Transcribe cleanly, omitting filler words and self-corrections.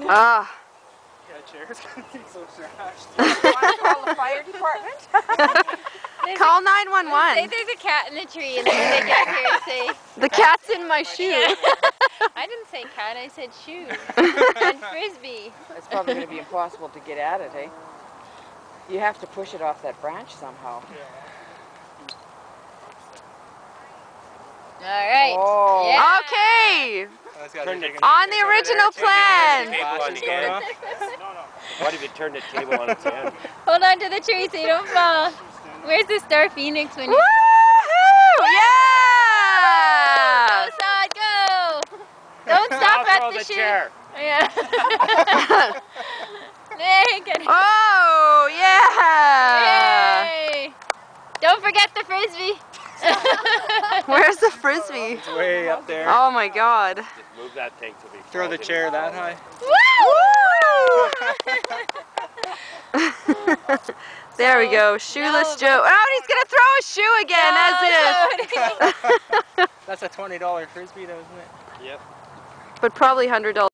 Ah. Yeah, chair's gonna be so trashed. Want to call the fire department? Call Say 911. there's a cat in the tree, and then when they get here, say... The cat's in my shoe. Yeah. I didn't say cat, I said shoe. And frisbee. It's probably going to be impossible to get at it, eh? You have to push it off that branch somehow. Alright. Oh. Yeah. Okay. On the original plan. What if you turn the table on its end? Hold on to the tree so you don't fall. Where's the star phoenix when you... Woohoo! Yeah! Go, Sod, go! Don't stop at the shoe. chair. Yeah. Hey, get it. Oh, yeah! Yay! Don't forget the frisbee. Where's the frisbee? It's way up there. Oh my god. Just move that thing so we Throw the chair that high. Woo! There we go. Shoeless Joe. Oh, and he's gonna throw a shoe again, as if. That's a $20 frisbee though, isn't it? Yep. But probably $100.